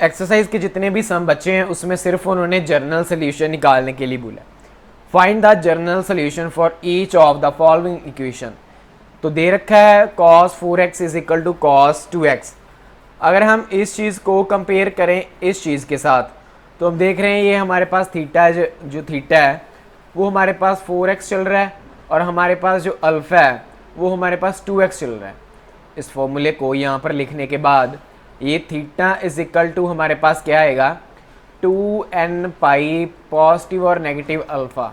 Exercise के जितने भी सम बच्चे हैं उसमें सिर्फ उन्होंने जर्नल सोल्यूशन निकालने के लिए बोला। Find the general solution for each of the following equation. तो दे रखा है cos 4x is equal to cos 2x। अगर हम इस चीज़ को कंपेयर करें इस चीज़ के साथ तो हम देख रहे हैं ये हमारे पास थीटा है, जो थीटा है वो हमारे पास 4x चल रहा है और हमारे पास जो अल्फ़ा है वो हमारे पास 2x चल रहा है। इस फॉर्मूले को यहाँ पर लिखने के बाद ये थीटा इज इक्वल टू हमारे पास क्या आएगा 2n पाई पॉजिटिव और नेगेटिव अल्फ़ा।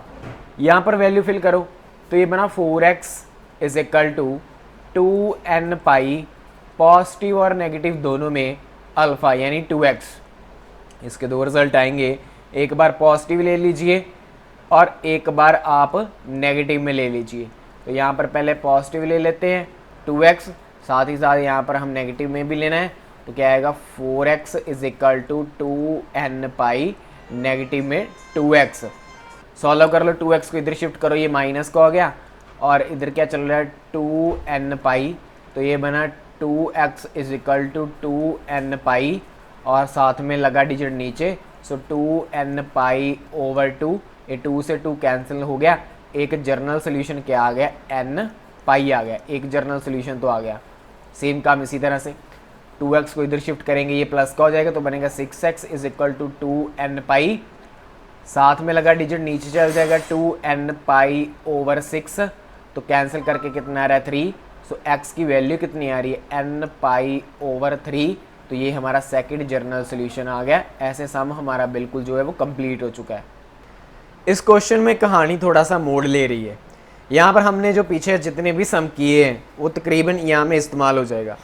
यहाँ पर वैल्यू फिल करो तो ये बना 4x is equal to 2n pi positive और नेगेटिव दोनों में अल्फ़ा यानी 2x। इसके दो रिजल्ट आएंगे, एक बार पॉजिटिव ले लीजिए और एक बार आप नेगेटिव में ले लीजिए। तो यहाँ पर पहले पॉजिटिव ले लेते हैं 2x, साथ ही साथ यहाँ पर हम नेगेटिव में भी लेना है तो क्या आएगा 4x is equal to 2n pi negative में 2x। सॉल्व कर लो, 2x को इधर शिफ्ट करो, ये माइनस का हो गया और इधर क्या चल रहा है 2n पाई, तो ये बना 2x is equal to 2n पाई और साथ में लगा डिजिट नीचे, सो 2n पाई ओवर 2, ये 2 से 2 कैंसिल हो गया। एक जर्नल सोल्यूशन क्या आ गया n पाई आ गया, एक जर्नल सोल्यूशन तो आ गया। सेम काम इसी तरह से 2x को इधर शिफ्ट करेंगे, ये प्लस का हो जाएगा तो बनेगा 6x is equal to 2n पाई, साथ में लगा डिजिट नीचे चल जाएगा 2n पाई ओवर 6, तो कैंसिल करके कितना आ रहा है 3, सो x की वैल्यू कितनी आ रही है n पाई ओवर 3, तो ये हमारा सेकंड जर्नल सोल्यूशन आ गया। ऐसे सम हमारा बिल्कुल जो है वो कंप्लीट हो चुका है। इस क्वेश्चन में कहानी थोड़ा सा मोड़ ले रही है। यहाँ पर हमने जो पीछे जितने भी सम किए हैं वो तकरीबन यहाँ में इस्तेमाल हो जाएगा।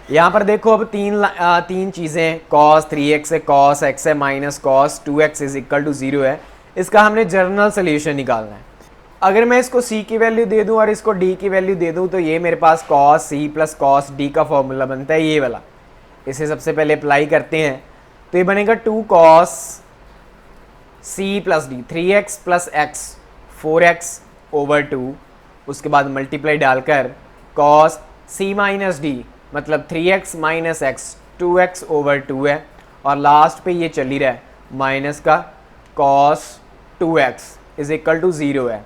यहाँ पर देखो अब तीन चीज़ें cos 3x है, cos x है, minus cos 2x is equal to 0 है। इसका हमने जर्नल सोल्यूशन निकालना है। अगर मैं इसको c की वैल्यू दे दूँ और इसको d की वैल्यू दे दूँ तो ये मेरे पास cos c plus cos d का फॉर्मूला बनता है ये वाला। इसे सबसे पहले अप्लाई करते हैं तो ये बनेगा 2 cos c plus D, 3x plus x 4x over 2, उसके बाद मल्टीप्लाई डालकर cos c माइनस डी मतलब 3x minus x 2x over 2 है और लास्ट पे ये चल ही रहा है माइनस का cos 2x is equal to 0 है।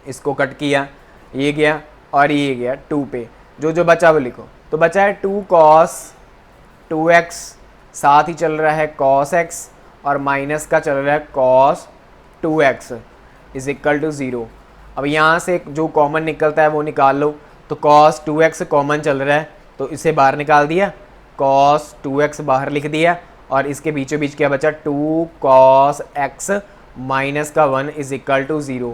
इसको कट किया, ये गया और ये गया 2 पे, जो बचा वो लिखो। तो बचा है 2 cos 2x, साथ ही चल रहा है cos x और माइनस का चल रहा है cos 2x is equal to 0। अब यहाँ से जो कॉमन निकलता है वो निकाल लो, तो cos 2x कॉमन चल रहा है तो इसे बाहर निकाल दिया, cos 2x बाहर लिख दिया और इसके बीचों बीच क्या बचा 2 cos x माइनस का 1 इज इक्वल टू 0।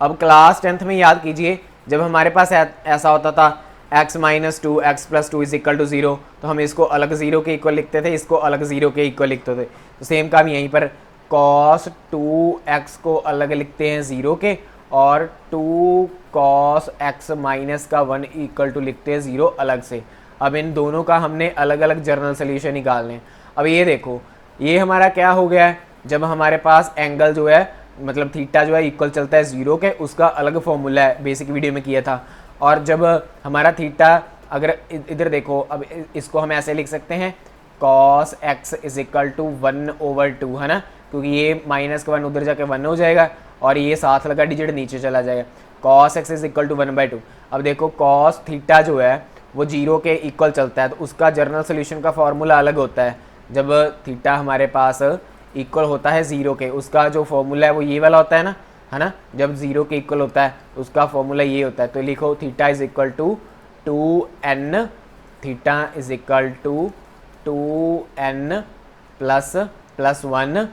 अब क्लास 10th में याद कीजिए जब हमारे पास ऐसा होता था x minus 2 x plus 2 is equal to 0 तो हम इसको अलग 0 के इक्वल लिखते थे, इसको अलग 0 के इक्वल लिखते थे। तो सेम काम यहीं पर cos 2x को अलग लिखते हैं 0 के और 2 cos x माइनस का 1 इक्वल टू लिखते हैं 0 अलग से। अब इन दोनों का हमने अलग अलग जर्नल सोल्यूशन निकालने हैं। अब ये देखो ये हमारा क्या हो गया है, जब हमारे पास एंगल जो है मतलब थीटा जो है इक्वल चलता है 0 के, उसका अलग फॉर्मूला है, बेसिक वीडियो में किया था। और जब हमारा थीटा अगर इधर देखो, अब इसको हम ऐसे लिख सकते हैं cos x is equal to 1 over 2 है ना, क्योंकि ये माइनस का 1 उधर जाके 1 हो जाएगा और ये साथ लगा डिजिट नीचे चला जाएगा, cos x is equal to 1/2। अब देखो cos थीटा जो है वो 0 के इक्वल चलता है तो उसका जर्नल सोल्यूशन का फॉर्मूला अलग होता है। जब थीटा हमारे पास इक्वल होता है 0 के, उसका जो फॉर्मूला है वो ये वाला होता है ना, जब 0 के इक्वल होता है उसका फॉर्मूला ये होता है। तो लिखो theta is equal to 2n, theta is equal to 2n plus 1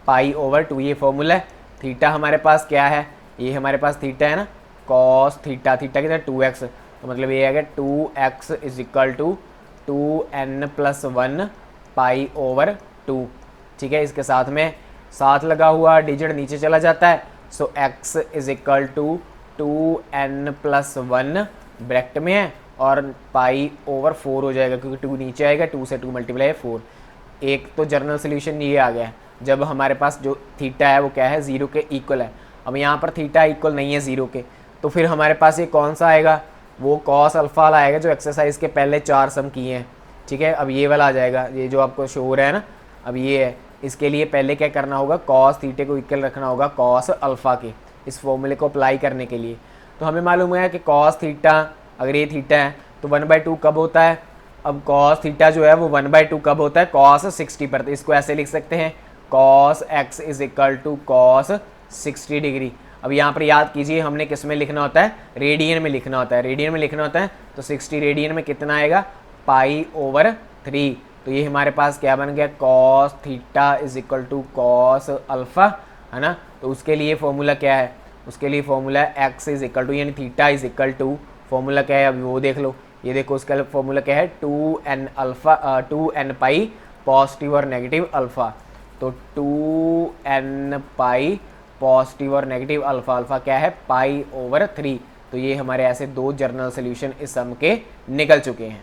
pi over 2, ये फॉर्मूला है। थीटा हमारे पास क्या है, ये हमारे पास थीटा है ना, cos थीटा कितना 2x, तो मतलब ये आ गया 2x is equal to 2n plus 1 pi over 2। ठीक है, इसके साथ में साथ लगा हुआ डिजिट नीचे चला जाता है, so x is equal to 2n plus 1 bracket में है और पाई ओवर 4 हो जाएगा क्योंकि 2 नीचे आएगा, 2 से 2 मल्टीप्लाई है 4। एक तो जर्नल सोल्यूशन ये आ गया है जब हमारे पास जो थीटा है वो क्या है 0 के इक्वल है। अब यहाँ पर थीटा इक्वल नहीं है 0 के, तो फिर हमारे पास ये कौन सा आएगा, वो cos अल्फा आएगा जो एक्सरसाइज के पहले 4 सम किए हैं। ठीक है। अब ये वाला आ जाएगा, ये जो आपको शो हो रहा है ना, अब ये है, इसके लिए पहले क्या करना होगा, कॉस थीटे को इक्वल रखना होगा कॉस अल्फ़ा के, इस फॉर्मूले को अप्लाई करने के लिए। तो हमें मालूम है कि कॉस थीटा, अगर ये थीटा है तो 1/2 कब होता है, अब कॉस थीटा जो है वो 1/2 कब होता है, कॉस 60 पर। तो इसको ऐसे लिख सकते हैं, cos x is equal to cos 60 degree. अब यहाँ पर याद कीजिए हमने किस में लिखना होता है, रेडियन में लिखना होता है, रेडियन में लिखना होता है। तो 60 रेडियन में कितना आएगा, π/3। तो ये हमारे पास क्या बन गया, cos theta is equal to cos alpha, है ना। तो उसके लिए फॉर्मूला क्या है, उसके लिए फॉर्मूला है एक्स इज इक्वल टू, यानी theta is equal to, formula क्या है अभी वो देख लो, ये देखो उसका फॉर्मूला क्या है, 2n पाई पॉजिटिव और नेगेटिव अल्फ़ा। तो 2n पाई पॉजिटिव और नेगेटिव अल्फ़ा, अल्फ़ा क्या है π/3। तो ये हमारे ऐसे दो जर्नल सोल्यूशन इस सम के निकल चुके हैं।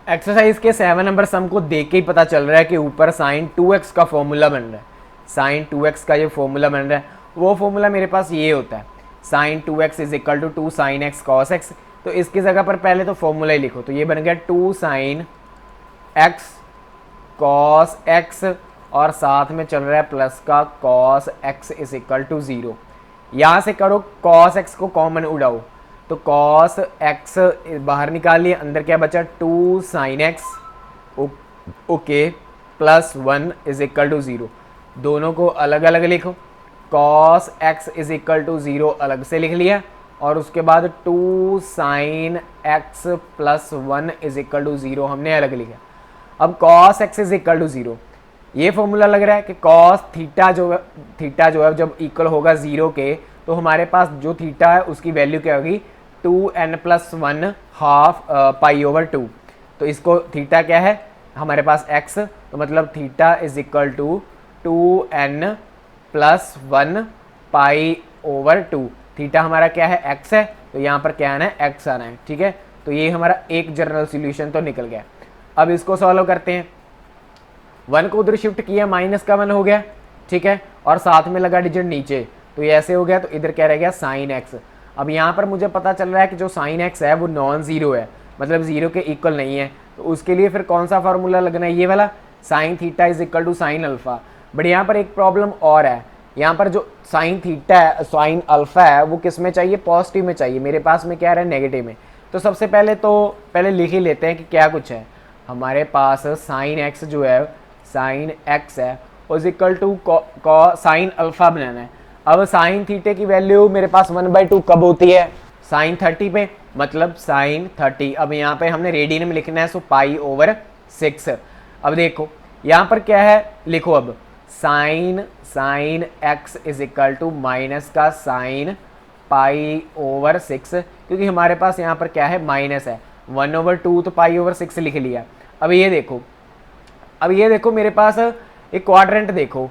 एक्सरसाइज के 7 नंबर सम को देख के ही पता चल रहा है कि ऊपर sin 2x का फॉर्मूला बन रहा है, sin 2x का ये फॉर्मूला बन रहा है। वो फॉर्मूला मेरे पास ये होता है, sin 2x is equal to 2 sin x cos x। तो इसकी जगह पर पहले तो फॉर्मूला ही लिखो, तो ये बन गया 2 sin x cos x और साथ में चल रहा है प्लस का cos x is equal to 0। यहाँ से करो cos x को कॉमन उड़ाओ, तो cos x बाहर निकाल लिए, अंदर क्या बचा 2 sin x okay plus 1 is equal to 0। दोनों को अलग अलग लिखो, cos x is equal to 0 अलग से लिख लिया, और उसके बाद 2 sin x plus 1 is equal to 0 हमने अलग लिखा। अब cos x is equal to 0, ये फॉर्मूला लग रहा है कि cos थीटा जो है जब इक्वल होगा 0 के, तो हमारे पास जो थीटा है उसकी वैल्यू क्या होगी, 2n प्लस 1 हाफ π/2। तो इसको थीटा क्या है हमारे पास x, तो मतलब theta is equal to 2n plus 1 π/2। Theta हमारा क्या है, x है, तो यहाँ पर क्या आना है, x आना है, ठीक है। तो ये हमारा एक जनरल सॉल्यूशन तो निकल गया। अब इसको सॉल्व करते हैं, 1 को उधर शिफ्ट किया, माइनस का 1 हो गया, ठीक है, और साथ में लगा डिजिट नीचे, तो ये ऐसे हो गया। तो इधर क्या रह गया, साइन एक्स। अब यहाँ पर मुझे पता चल रहा है कि जो साइन एक्स है वो नॉन ज़ीरो है, मतलब 0 के इक्वल नहीं है। तो उसके लिए फिर कौन सा फार्मूला लगना है, ये वाला, sine theta is equal to sine alpha. But यहाँ पर एक प्रॉब्लम और है, यहाँ पर जो साइन थीटा है, साइन अल्फ़ा है, वो किस में चाहिए, पॉजिटिव में चाहिए, मेरे पास में क्या रहा है, नेगेटिव में। तो सबसे पहले लिख ही लेते हैं कि क्या कुछ है हमारे पास। साइन एक्स जो है, साइन एक्स है, is equal to sine alpha बनाना है। अब साइन थीटे की वैल्यू मेरे पास 1/2 कब होती है, साइन 30 पे, मतलब साइन 30। अब यहाँ पे हमने रेडियन में लिखना है, सो π/6। अब देखो यहाँ पर क्या है, लिखो अब sine x is equal to minus का साइन π/6, क्योंकि हमारे पास यहाँ पर क्या है, माइनस है, 1/2 तो π/6 लिख लिया। अब ये देखो मेरे पास एक क्वाड्रेंट देखो।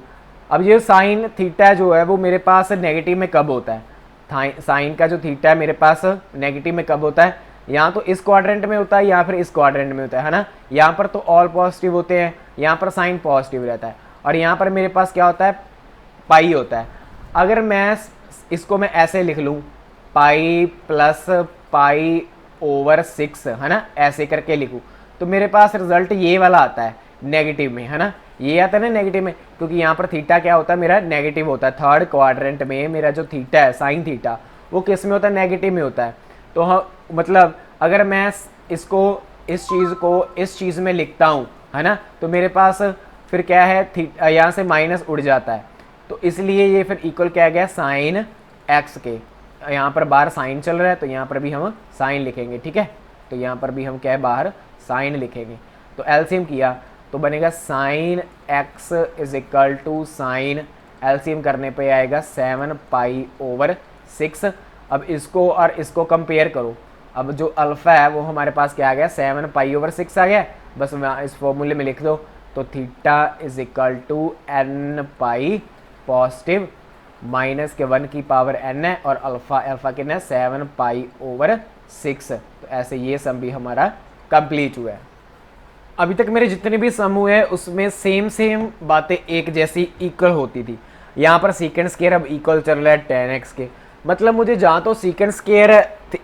अब ये साइन थीटा जो है वो मेरे पास नेगेटिव में कब होता है, साइन का जो थीटा है मेरे पास नेगेटिव में कब होता है, यहाँ तो इस क्वाड्रेंट में होता है या फिर इस क्वाड्रेंट में होता है ना। यहाँ पर तो ऑल पॉजिटिव होते हैं, यहाँ पर साइन पॉजिटिव रहता है, और यहाँ पर मेरे पास क्या होता है, पाई होता है। अगर मैं इसको मैं ऐसे लिख लूँ, पाई प्लस π/6, है ना, ऐसे करके लिखूँ, तो मेरे पास रिजल्ट ये वाला आता है नेगेटिव में, है ना, ये आता है ना नेगेटिव में, क्योंकि यहाँ पर थीटा क्या होता है, मेरा नेगेटिव होता है। थर्ड क्वाड्रेंट में मेरा जो थीटा है, साइन थीटा, वो किस में होता है, नेगेटिव में होता है। तो मतलब अगर मैं इस चीज़ को इस चीज़ में लिखता हूँ, है ना, तो मेरे पास फिर क्या है, यहाँ से माइनस उड़ जाता है, तो इसलिए ये फिर इक्वल क्या गया, साइन एक्स के। यहाँ पर बाहर साइन चल रहा है, तो यहाँ पर भी हम साइन लिखेंगे, ठीक है। तो यहाँ पर भी हम क्या है, बाहर साइन लिखेंगे। तो एलसीएम किया तो बनेगा sine x is equal to sine, LCM करने पे आएगा 7 π/6। अब इसको और इसको कंपेयर करो, अब जो अल्फ़ा है वो हमारे पास क्या आ गया, 7 π/6 आ गया। बस इस फॉर्मूले में लिख दो, तो theta is equal to n pi positive minus के 1 की पावर n है, और अल्फ़ा कितना है, 7 π/6। तो ऐसे ये सम भी हमारा कंप्लीट हुआ है। अभी तक मेरे जितने भी सम हुए हैं उसमें सेम बातें एक जैसी इक्वल होती थी। यहाँ पर सीकेंड स्क्वायर अब इक्वल चल रहा है 10x के, मतलब मुझे जहाँ तो सीकेंड स्क्वायर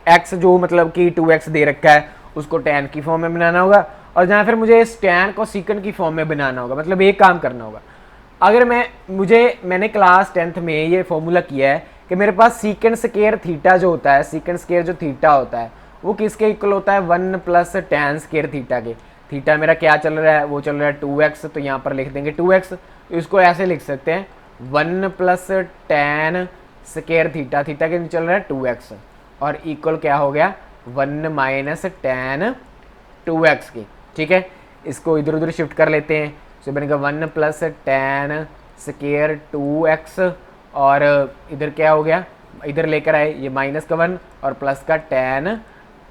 x जो मतलब कि 2x दे रखा है उसको tan की फॉर्म में बनाना होगा, और जहाँ फिर मुझे इस tan को सीकन की फॉर्म में बनाना होगा, मतलब एक काम करना होगा। अगर मैंने क्लास 10th में ये फॉर्मूला किया है कि मेरे पास सीकेंड स्केयर थीटा जो होता है, सीकेंड स्केयर जो थीटा होता है वो किसके इक्वल होता है, 1 प्लस tan स्केयर थीटा के। थीटा मेरा क्या चल रहा है, वो चल रहा है 2x, तो यहाँ पर लिख देंगे 2x। तो इसको ऐसे लिख सकते हैं 1 plus tan square theta, theta के चल रहा है 2x, और इक्वल क्या हो गया 1 माइनस tan 2x की। ठीक है, इसको इधर उधर शिफ्ट कर लेते हैं, तो बनेगा 1 प्लस tan स्केयर 2x, और इधर क्या हो गया, इधर लेकर आए ये माइनस का 1 और प्लस का tan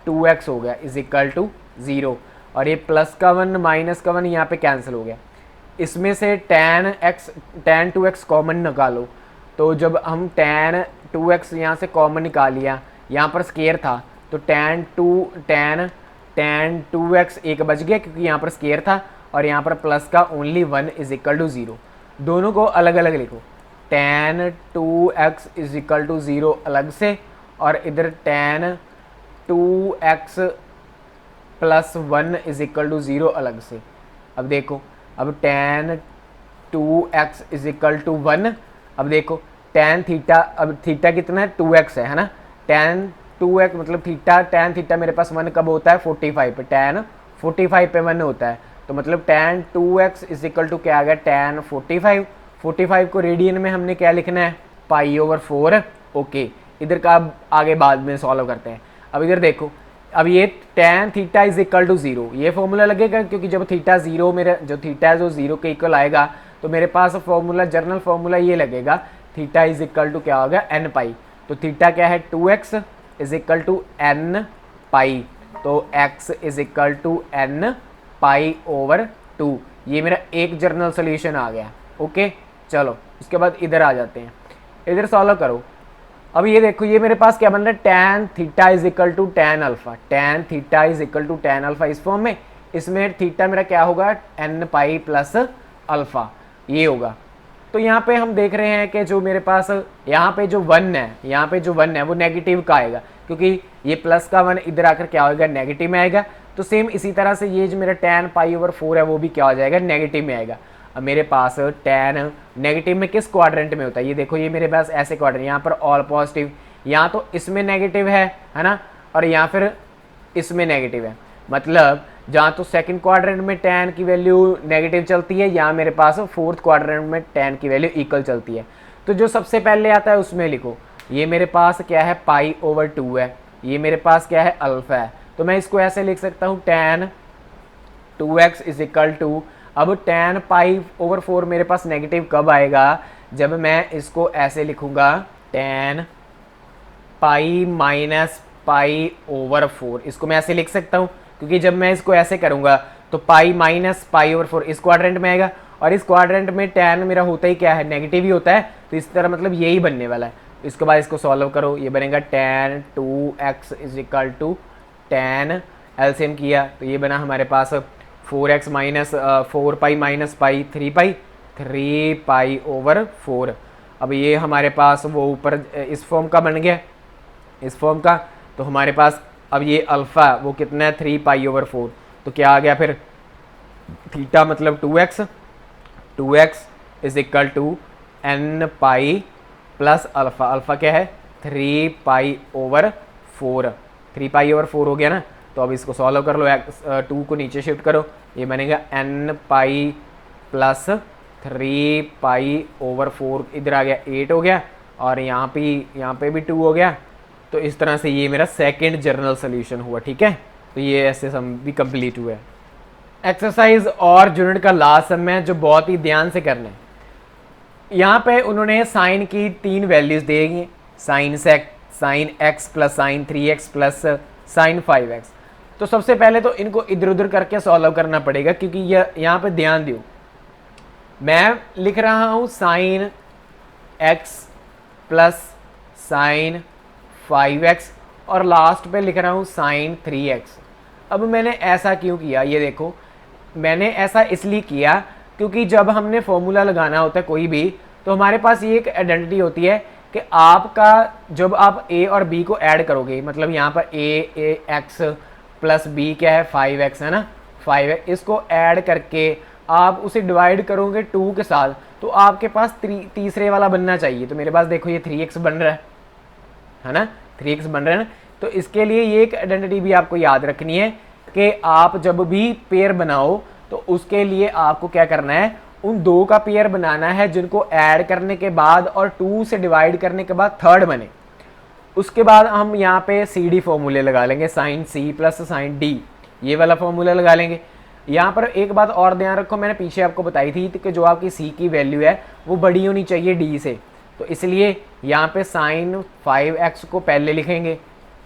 2x हो गया इज इक्वल टू 0, और ये प्लस का 1 माइनस का 1 यहाँ पे कैंसिल हो गया। इसमें से tan 2x कॉमन निकालो, तो जब हम tan 2x यहाँ से कॉमन निकाल लिया, यहाँ पर स्केयर था तो tan 2x एक बच गया क्योंकि यहाँ पर स्केयर था, और यहाँ पर प्लस का ओनली 1 इज इक्वल टू 0। दोनों को अलग अलग लिखो, tan 2x is equal to 0 अलग से, और इधर tan 2x plus 1 is equal to 0 अलग से। अब देखो, अब tan 2x is equal to 1, अब देखो tan थीटा, अब थीटा कितना है 2x है ना, tan 2x मतलब थीटा, tan थीटा मेरे पास 1 कब होता है 45 पे, tan 45 पे 1 होता है, तो मतलब tan 2x is equal to क्या आ गया tan 45 को रेडियन में हमने क्या लिखना है π/4। ओके, इधर का अब आगे बाद में सॉल्व करते हैं। अब इधर देखो, अब ये tan theta is equal to 0 ये फॉर्मूला लगेगा, क्योंकि जब थीटा 0 मेरा जो थीटा है जो 0 के इक्वल आएगा तो मेरे पास फॉर्मूला, जनरल फॉर्मूला ये लगेगा, थीटा इज इक्वल टू क्या होगा n पाई। तो थीटा क्या है 2x is equal to n pi, तो x is equal to n π/2। ये मेरा एक जनरल सोल्यूशन आ गया। ओके, चलो उसके बाद इधर आ जाते हैं, इधर सॉल्व करो। अब ये देखो, ये मेरे पास क्या बन रहा है tan theta is equal to tan alpha, tan theta is equal to tan alpha इस फॉर्म में। इसमें थीटा मेरा क्या होगा n पाई प्लस अल्फा, ये होगा। तो यहाँ पे हम देख रहे हैं कि जो मेरे पास यहाँ पे जो 1 है, यहाँ पे जो 1 है वो नेगेटिव का आएगा, क्योंकि ये प्लस का 1 इधर आकर क्या होगा नेगेटिव में आएगा। तो सेम इसी तरह से ये जो मेरा tan π/4 है वो भी क्या हो जाएगा नेगेटिव में आएगा। अब मेरे पास tan नेगेटिव में किस क्वाड्रेंट में होता है, ये देखो, ये मेरे पास ऐसे क्वाड्रेंट, यहाँ पर ऑल पॉजिटिव, यहाँ तो इसमें नेगेटिव है ना, और यहाँ फिर इसमें नेगेटिव है, मतलब जहाँ तो सेकंड क्वाड्रेंट में tan की वैल्यू नेगेटिव चलती है, यहाँ मेरे पास फोर्थ क्वाड्रेंट में tan की वैल्यू इक्वल चलती है। तो जो सबसे पहले आता है उसमें लिखो, ये मेरे पास क्या है π/2 है, ये मेरे पास क्या है अल्फा है, तो मैं इसको ऐसे लिख सकता हूँ tan 2x is equal to, अब tan π/4 मेरे पास नेगेटिव कब आएगा, जब मैं इसको ऐसे लिखूंगा tan पाई माइनस π/4, इसको मैं ऐसे लिख सकता हूँ, क्योंकि जब मैं इसको ऐसे करूंगा तो पाई माइनस π/4 इस क्वाड्रेंट में आएगा, और इस क्वाड्रेंट में tan मेरा होता ही क्या है नेगेटिव ही होता है, तो इस तरह मतलब यही बनने वाला है। इसके बाद इसको सॉल्व करो, ये बनेगा tan 2x is equal to tan, LCM किया तो ये बना हमारे पास 4x माइनस 4 माइनस पाई 3π/4। अब ये हमारे पास वो ऊपर इस फॉर्म का बन गया, इस फॉर्म का, तो हमारे पास अब ये अल्फ़ा वो कितना है 3π/4, तो क्या आ गया फिर थीटा मतलब 2x is equal to n pi plus alpha, alpha क्या है 3π/4, 3π/4 हो गया ना। तो अब इसको सॉल्व कर लो, 2 को नीचे शिफ्ट करो, ये बनेगा n पाई प्लस 3π/4, इधर आ गया 8 हो गया, और यहाँ पे भी 2 हो गया। तो इस तरह से ये मेरा सेकंड जनरल सोल्यूशन हुआ। ठीक है, तो ये ऐसे सम भी कंप्लीट हुआ है। एक्सरसाइज और यूनिट का लास्ट सम है जो बहुत ही ध्यान से करना है। यहाँ पे उन्होंने साइन की 3 वैल्यूज देंगे, sine x plus sine 3x plus sine 5x। तो सबसे पहले तो इनको इधर उधर करके सॉल्व करना पड़ेगा, क्योंकि यहाँ पे ध्यान दो, मैं लिख रहा हूँ sign x plus sine 5x और लास्ट पे लिख रहा हूँ साइन 3x। अब मैंने ऐसा क्यों किया, ये देखो, मैंने ऐसा इसलिए किया क्योंकि जब हमने फॉर्मूला लगाना होता है कोई भी, तो हमारे पास ये एक आइडेंटिटी होती है कि आपका जब आप a और b को ऐड करोगे, मतलब यहाँ पर a x प्लस b क्या है 5x है ना, 5x, इसको ऐड करके आप उसे डिवाइड करोगे 2 के साथ, तो आपके पास तीसरे वाला बनना चाहिए। तो मेरे पास देखो ये 3x बन रहा है ना, 3x बन रहा है ना। तो इसके लिए ये एक आइडेंटिटी भी आपको याद रखनी है कि आप जब भी पेयर बनाओ तो उसके लिए आपको क्या करना है, उन दो का पेयर बनाना है जिनको ऐड करने के बाद और 2 से डिवाइड करने के बाद थर्ड बने। उसके बाद हम यहाँ पे सी डी फॉर्मूले लगा लेंगे, sine C plus sine D, ये वाला फॉर्मूला लगा लेंगे। यहाँ पर एक बात और ध्यान रखो, मैंने पीछे आपको बताई थी कि जो आपकी सी की वैल्यू है वो बड़ी होनी चाहिए डी से, तो इसलिए यहाँ पे साइन 5x को पहले लिखेंगे,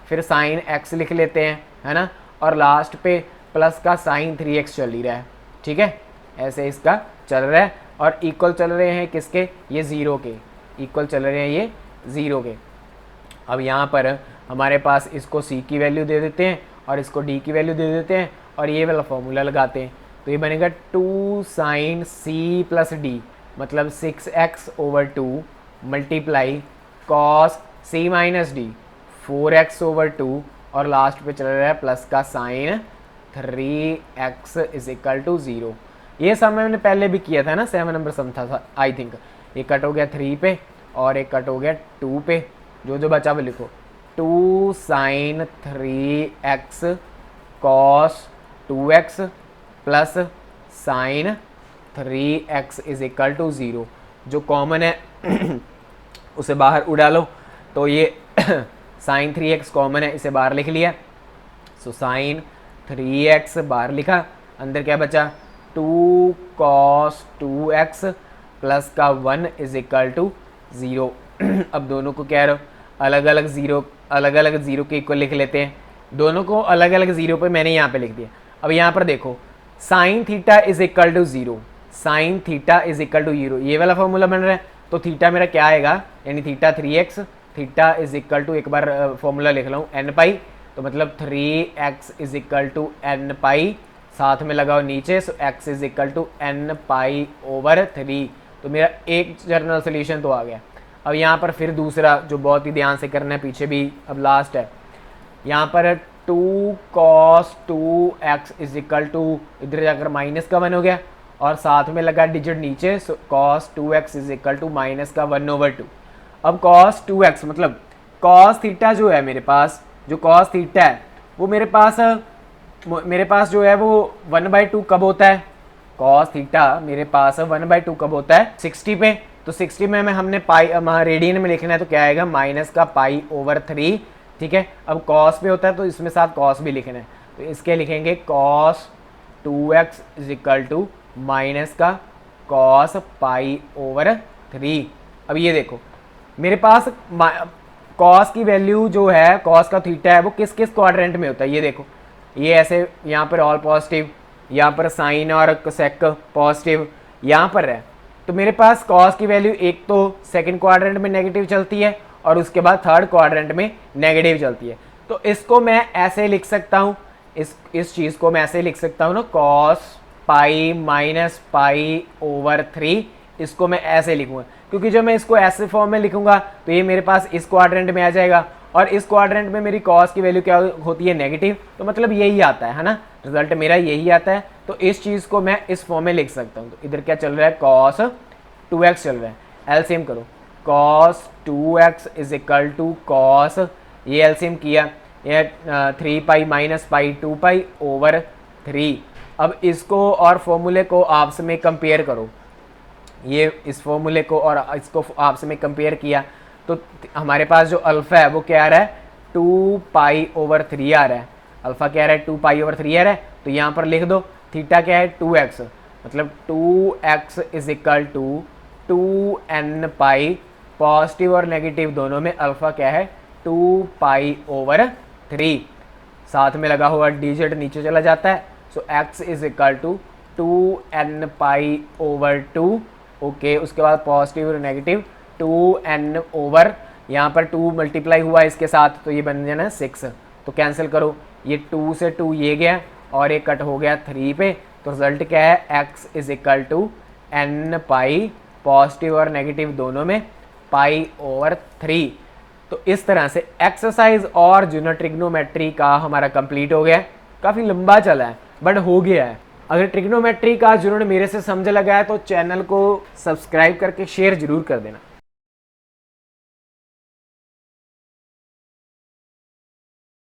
फिर साइन x लिख लेते हैं, है ना, और लास्ट पे प्लस का साइन 3x चल ही रहा है, ठीक है, ऐसे इसका चल रहा है। और इक्वल चल रहे हैं किसके, ये 0 के, इक्वल चल रहे हैं ये 0 के। अब यहाँ पर हमारे पास इसको c की वैल्यू दे देते हैं और इसको d की वैल्यू दे देते हैं और ये वाला फॉर्मूला लगाते हैं, तो ये बनेगा 2 साइन c प्लस डी, मतलब 6x/2 multiply cos c minus D 4x/2, और लास्ट पे चल रहा है प्लस का साइन 3x = 0। ये सम मैंने पहले भी किया था ना, 7 नंबर सम था आई थिंक। ये कट हो गया 3 पे और एक कट हो गया 2 पे, जो जो बचा वो लिखो, 2 sign 3x cos 2x plus sine 3x = 0। जो कॉमन है उसे बाहर उड़ा लो, तो ये साइन 3x कॉमन है, इसे बाहर लिख लिया। सो साइन 3x बाहर लिखा, अंदर क्या बचा 2 कॉस 2x प्लस का 1 = 0। अब दोनों को क्या रहो अलग अलग ज़ीरो के इक्वल लिख लेते हैं, दोनों को अलग अलग ज़ीरो पे मैंने यहाँ पे लिख दिया। अब यहाँ पर देखो साइन थीटा = 0, साइन थीटा = 0, ये वाला फॉर्मूला बन रहा है, तो थीटा मेरा क्या आएगा, यानी थीटा 3x, थीटा = एक बार फॉर्मूला लिख लूँ n पाई, तो मतलब 3x = n पाई, साथ में लगाओ नीचे, सो x = n पाई/3। तो मेरा एक जनरल सोल्यूशन तो आ गया। अब यहाँ पर फिर दूसरा जो बहुत ही ध्यान से करना है, पीछे भी अब लास्ट है, यहाँ पर 2 कॉस 2x = इधर जाकर माइनस का 1 हो गया और साथ में लगा डिजिट नीचे, सो कॉस 2x = माइनस का 1/2। अब कॉस 2x मतलब कॉस थीटा जो है मेरे पास, जो कॉस थीटा है वो मेरे पास जो है वो 1/2 कब होता है, कॉस थीटा मेरे पास 1/2 कब होता है 60 पे, तो 60 में हमने पाई रेडियन में लिखना है, तो क्या आएगा माइनस का पाई/3, ठीक है। अब कॉस पे होता है तो इसमें साथ कॉस भी लिखना है, तो इसके लिखेंगे कॉस 2x = माइनस का कॉस पाई/3। अब ये देखो मेरे पास कॉस की वैल्यू जो है, कॉस का थीटा है वो किस किस क्वाड्रेंट में होता है, ये देखो, ये ऐसे यहाँ पर ऑल पॉजिटिव, यहाँ पर साइन और कोसेक पॉजिटिव यहाँ पर है, तो मेरे पास कॉस की वैल्यू एक तो सेकंड क्वाड्रेंट में नेगेटिव चलती है और उसके बाद थर्ड क्वाड्रेंट में नेगेटिव चलती है। तो इसको मैं ऐसे लिख सकता हूँ, इस चीज़ को मैं ऐसे लिख सकता हूँ ना, कॉस पाई माइनस पाई/3, इसको मैं ऐसे लिखूँगा, क्योंकि जब मैं इसको ऐसे फॉर्म में लिखूँगा तो ये मेरे पास इस क्वाड्रेंट में आ जाएगा और इस क्वाड्रेंट में मेरी कॉस की वैल्यू क्या होती है नेगेटिव, तो मतलब यही आता है ना, रिजल्ट मेरा यही आता है। तो इस चीज़ को मैं इस फॉर्म में लिख सकता हूँ। तो इधर क्या चल रहा है, कॉस 2x चल रहा है, एलसीएम करो, कॉस 2x = कॉस, ये एलसीएम किया, ये 3 पाई माइनस पाई 2 पाई/3। अब इसको और फॉर्मूले को आपस में कंपेयर करो, ये इस फॉर्मूले को और इसको आपस में कंपेयर किया तो हमारे पास जो अल्फ़ा है वो क्या आ रहा है 2 पाई/3 आ रहा है, अल्फ़ा क्या आ रहा है 2 पाई/3 आ रहा है। तो यहाँ पर लिख दो थीटा क्या है 2x, मतलब 2x = 2n पाई, पॉजिटिव और नेगेटिव दोनों में अल्फ़ा क्या है 2 पाई/3, साथ में लगा हुआ डिजिट नीचे चला जाता है, सो x = 2n पाई/2, ओके। उसके बाद पॉजिटिव और नेगेटिव 2n ओवर, यहाँ पर 2 मल्टीप्लाई हुआ इसके साथ तो ये बन जाना 6, तो कैंसिल करो, ये 2 से 2 ये गया और ये कट हो गया 3 पे, तो रिजल्ट क्या है x = n पाई, पॉजिटिव और नेगेटिव दोनों में पाई/3। तो इस तरह से एक्सरसाइज और जूनियर ट्रिग्नोमेट्री का हमारा कंप्लीट हो गया, काफ़ी लंबा चला है, बट हो गया है। अगर ट्रिग्नोमेट्री का जिन्होंने मेरे से समझ लगा है तो चैनल को सब्सक्राइब करके शेयर जरूर कर देना।